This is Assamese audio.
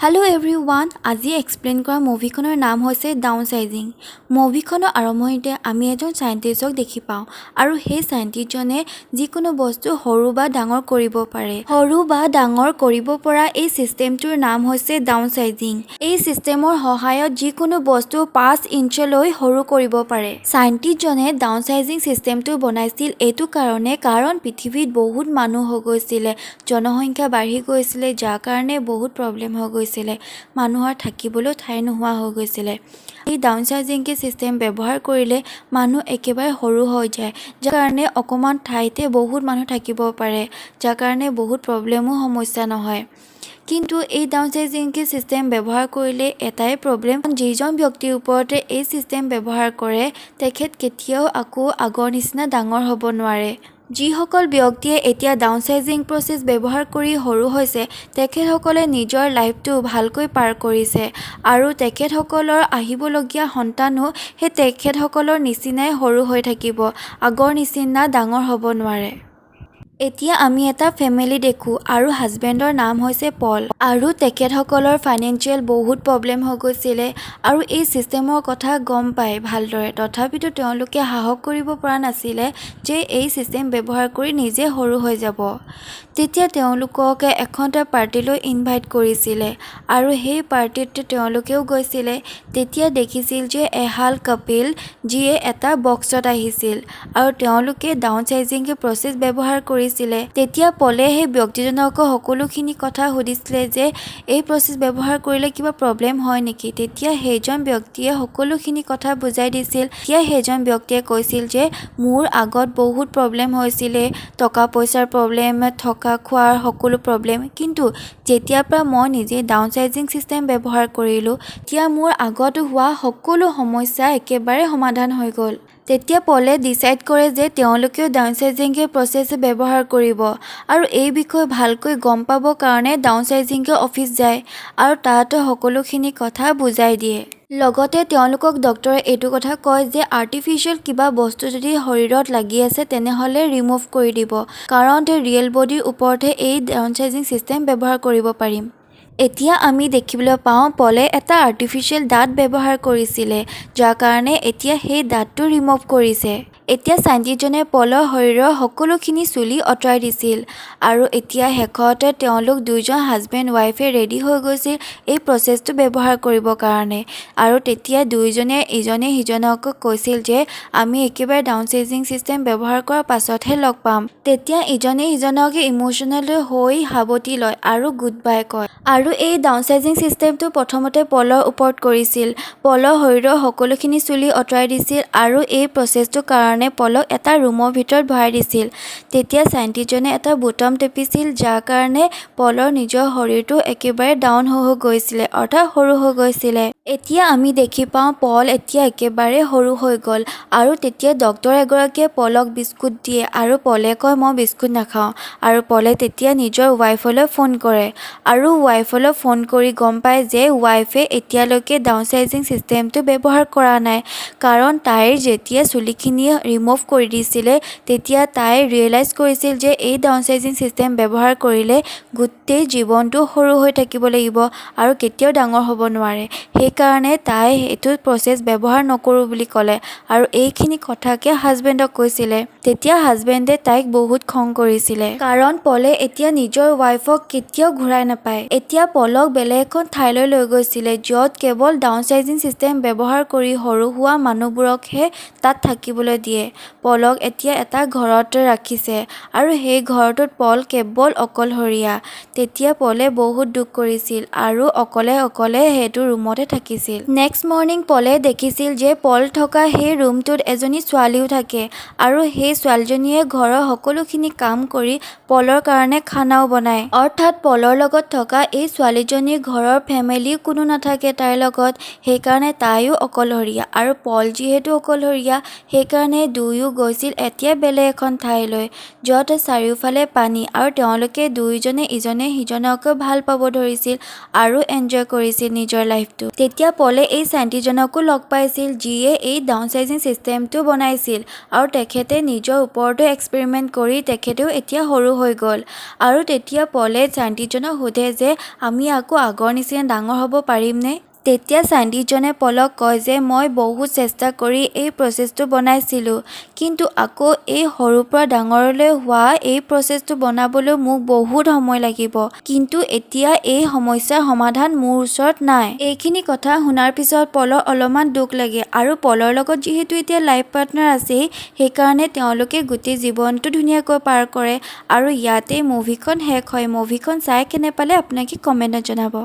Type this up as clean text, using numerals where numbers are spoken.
হেল্ল' এভৰিৱান, আজি এক্সপ্লেইন কৰা মুভিখনৰ নাম হৈছে ডাউন চাইজিং। মুভিখনৰ আৰম্ভণিতে আমি এজন চাইণ্টিষ্টক দেখি পাওঁ আৰু সেই চাইণ্টিষ্টজনে যিকোনো বস্তু সৰু বা ডাঙৰ কৰিব পাৰে। সৰু বা ডাঙৰ কৰিব পৰা এই চিষ্টেমটোৰ নাম হৈছে ডাউন চাইজিং। এই চিষ্টেমৰ সহায়ত যিকোনো বস্তু 5 ইঞ্চলৈ সৰু কৰিব পাৰে। চাইণ্টিষ্টজনে ডাউন চাইজিং চিষ্টেমটো বনাইছিল এইটো কাৰণ পৃথিৱীত বহুত মানুহ হৈ গৈছিলে, জনসংখ্যা বাঢ়ি গৈছিলে, যাৰ কাৰণে বহুত প্ৰব্লেম হৈ গৈছিলে। মানুহৰ থাকিবলৈ ঠাই নোহোৱা হৈ গৈছিলে। এই ডাউন চাইজিং চিষ্টেম ব্যৱহাৰ কৰিলে মানুহ একেবাৰে সৰু হৈ যায়, যাৰ কাৰণে অকণমান ঠাইতে বহুত মানুহ থাকিব পাৰে, যাৰ কাৰণে বহুত প্ৰব্লেমো সমস্যা নহয়। কিন্তু এই ডাউন চাইজিং চিষ্টেম ব্যৱহাৰ কৰিলে এটাই প্ৰব্লেম, যিজন ব্যক্তিৰ ওপৰতে এই চিষ্টেম ব্যৱহাৰ কৰে তেখেত কেতিয়াও আকৌ আগৰ নিচিনা ডাঙৰ হ'ব নোৱাৰে। যিসকল ব্যক্তিয়ে এতিয়া ডাউন চাইজিং প্ৰচেছ ব্যৱহাৰ কৰি সৰু হৈছে তেখেতসকলে নিজৰ লাইফটো ভালকৈ পাৰ কৰিছে আৰু তেখেতসকলৰ আহিবলগীয়া সন্তানো সেই তেখেতসকলৰ নিচিনাই সৰু হৈ থাকিব, আগৰ নিচিনা ডাঙৰ হ'ব নোৱাৰে। এতিয়া আমি এটা ফেমিলি দেখোঁ আৰু হাজবেণ্ডৰ নাম হৈছে পল আৰু তেখেতসকলৰ ফাইনেন্সিয়েল বহুত প্ৰব্লেম হৈ গৈছিলে আৰু এই চিষ্টেমৰ কথা গম পায় ভালদৰে, তথাপিতো তেওঁলোকে সাহস কৰিব পৰা নাছিলে যে এই চিষ্টেম ব্যৱহাৰ কৰি নিজে সৰু হৈ যাব। তেতিয়া তেওঁলোকক এখন পাৰ্টিলৈ ইনভাইট কৰিছিলে আৰু সেই পাৰ্টিত তেওঁলোকেও গৈছিলে। তেতিয়া দেখিছিল যে এহাল কাপিল যিয়ে এটা বক্সত আহিছিল আৰু তেওঁলোকে ডাউন চাইজিং প্ৰচেছ ব্যৱহাৰ কৰিছিলে। তেতিয়া পলে সেই ব্যক্তিজনক সকলোখিনি কথা সুধিছিলে যে এই প্ৰচেছ ব্যৱহাৰ কৰিলে কিবা প্ৰব্লেম হয় নেকি। তেতিয়া সেইজন ব্যক্তিয়ে সকলোখিনি কথা বুজাই দিছিল। তেতিয়া সেইজন ব্যক্তিয়ে কৈছিল যে মোৰ আগত বহুত প্ৰব্লেম হৈছিলে, টকা পইচাৰ প্ৰব্লেম, থকা খোৱাৰ সকলো প্ৰব্লেম, কিন্তু যেতিয়াৰ পৰা মই নিজে ডাউন চাইজিং চিষ্টেম ব্যৱহাৰ কৰিলোঁ তেতিয়া মোৰ আগত হোৱা সকলো সমস্যা একেবাৰে সমাধান হৈ গ'ল। তেতিয়া পলে ডিচাইড কৰে যে তেওঁলোকেও ডাউন চাইজিং প্ৰচেছ ব্যৱহাৰ কৰিব আৰু এই বিষয়ে ভালকৈ গম পাবৰ কাৰণে ডাউন চাইজিং অফিচ যায় আৰু তাত সকলোখিনি কথা বুজাই দিয়ে। লগতে তেওঁলোকক ডক্টৰে এইটো কথা কয় যে আৰ্টিফিচিয়েল কিবা বস্তু যদি শৰীৰত লাগি আছে তেনেহ'লে ৰিমুভ কৰি দিব, কাৰণ ৰিয়েল বডিৰ ওপৰতহে এই ডাউন চাইজিং চিষ্টেম ব্যৱহাৰ কৰিব পাৰিম। এতিয়া আমি দেখিবলৈ পাওঁ পলে এটা আৰ্টিফিচিয়েল দাঁত ব্যৱহাৰ কৰিছিলে, যাৰ কাৰণে এতিয়া সেই দাঁতটো ৰিমুভ কৰিছে। এতিয়া চাইণ্টিষ্টজনে পলৰ শৰীৰৰ সকলোখিনি চুলি আঁতৰাই দিছিল আৰু এতিয়া শেষত তেওঁলোক দুজন হাজবেণ্ড ৱাইফে ৰেডি হৈ গৈছিল এই প্ৰচেছটো ব্যৱহাৰ কৰিবৰ কাৰণে। আৰু তেতিয়া দুয়োজনে ইজনে সিজনক কৈছিল যে আমি একেবাৰে ডাউন চাইজিং চিষ্টেম ব্যৱহাৰ কৰাৰ পাছতহে লগ পাম। তেতিয়া ইজনে সিজনক ইম'চনেল হৈ সাৱটি লয় আৰু গুড বাই কয়। আৰু এই ডাউন চাইজিং চিষ্টেমটো প্ৰথমতে পলৰ ওপৰত কৰিছিল। পলৰ শৰীৰৰ সকলোখিনি চুলি আঁতৰাই দিছিল আৰু এই প্ৰচেছটোৰ কাৰণে পলক এটা ৰুমৰ ভিতৰত ভৰাই দিছিল। তেতিয়া চাইণ্টিষ্টজনে এটা বুটাম টিপিছিল, যাৰ কাৰণে পলৰ নিজৰ শৰীৰটো একেবাৰে ডাউন হৈ গৈছিলে, অৰ্থাৎ সৰু হৈ গৈছিলে। এতিয়া আমি দেখি পাওঁ পল এতিয়া একেবাৰে সৰু হৈ গ'ল আৰু তেতিয়া ডক্তৰ এগৰাকীয়ে পলক বিস্কুট দিয়ে আৰু পলে কয় মই বিস্কুট নাখাওঁ। আৰু পলে তেতিয়া নিজৰ ৱাইফলৈ ফোন কৰে আৰু ৱাইফলৈ ফোন কৰি গম পায় যে ৱাইফে এতিয়ালৈকে ডাউন চাইজিং চিষ্টেমটো ব্যৱহাৰ কৰা নাই, কাৰণ তাইৰ যেতিয়া চুলিখিনি ৰিমুভ কৰি দিছিলে তেতিয়া তাই ৰিয়েলাইজ কৰিছিল যে এই ডাউন চাইজিং চিষ্টেম ব্যৱহাৰ কৰিলে গোটেই জীৱনটো সৰু হৈ থাকিব লাগিব আৰু কেতিয়াও ডাঙৰ হ'ব নোৱাৰে। সেইকাৰণে তাই এইটো প্ৰচেছ ব্যৱহাৰ নকৰোঁ বুলি ক'লে আৰু এইখিনি কথাকে হাজবেণ্ডক কৈছিলে। তেতিয়া হাজবেণ্ডে তাইক বহুত খং কৰিছিলে, কাৰণ পলে এতিয়া নিজৰ ৱাইফক কেতিয়াও ঘূৰাই নাপায়। এতিয়া পলক বেলেগ এখন ঠাইলৈ লৈ গৈছিলে য'ত কেৱল ডাউন চাইজিং চিষ্টেম ব্যৱহাৰ কৰি সৰু হোৱা মানুহবোৰকহে তাত থাকিবলৈ দিয়ে। পলক এতিয়া এটা ঘৰত ৰাখিছে আৰু সেই ঘৰটোত পল কেৱল অকলশৰীয়া। তেতিয়া পলে বহুত দুখ কৰিছিল আৰু অকলে সেইটো ৰুমতে থাকিছিল। নেক্সট মৰ্ণিং পলে দেখিছিল যে পল থকা সেই ৰুমটোত এজনী ছোৱালীও থাকে আৰু সেই ছোৱালীজনীয়ে ঘৰৰ সকলোখিনি কাম কৰি পলৰ কাৰণে খানাও বনায়। অৰ্থাৎ পলৰ লগত থকা এই ছোৱালীজনীৰ ঘৰৰ ফেমিলিও কোনো নাথাকে তাইৰ লগত, সেইকাৰণে তাইও অকলশৰীয়া আৰু পল যিহেতু অকলশৰীয়া সেইকাৰণে দুয়ো গৈছিল এতিয়া বেলেগ এখন ঠাইলৈ য'ত চাৰিওফালে পানী আৰু তেওঁলোকে দুয়োজনে ইজনে সিজনক ভাল পাব ধৰিছিল আৰু এনজয় কৰিছিল নিজৰ লাইফটো। তেতিয়া পলে এই চাইণ্টিষ্টজনকো লগ পাইছিল যিয়ে এই ডাউন চাইজিং চিষ্টেমটো বনাইছিল আৰু তেখেতে নিজৰ ওপৰতো এক্সপেৰিমেণ্ট কৰি তেখেতেও এতিয়া সৰু হৈ গ'ল। আৰু তেতিয়া পলে চাইণ্টিষ্টজনক সোধে যে আমি আকৌ আগৰ নিচিনা ডাঙৰ হ'ব পাৰিমনে? তেতিয়া চাইণ্টিষ্টজনে পলক কয় যে মই বহুত চেষ্টা কৰি এই প্ৰচেছটো বনাইছিলোঁ, কিন্তু আকৌ এই সৰুৰ পৰা ডাঙৰলৈ হোৱা এই প্ৰচেছটো বনাবলৈ মোক বহুত সময় লাগিব। কিন্তু এতিয়া এই সমস্যাৰ সমাধান মোৰ ওচৰত নাই। এইখিনি কথা শুনাৰ পিছত পলৰ অলপমান দুখ লাগে আৰু পলৰ লগত যিহেতু এতিয়া লাইফ পাৰ্টনাৰ আছেই, সেইকাৰণে তেওঁলোকে গোটেই জীৱনটো ধুনীয়াকৈ পাৰ কৰে। আৰু ইয়াতে মুভিখন শেষ হয়। মুভিখন চাই কেনে পালে আপোনালোকে কমেণ্টত জনাব।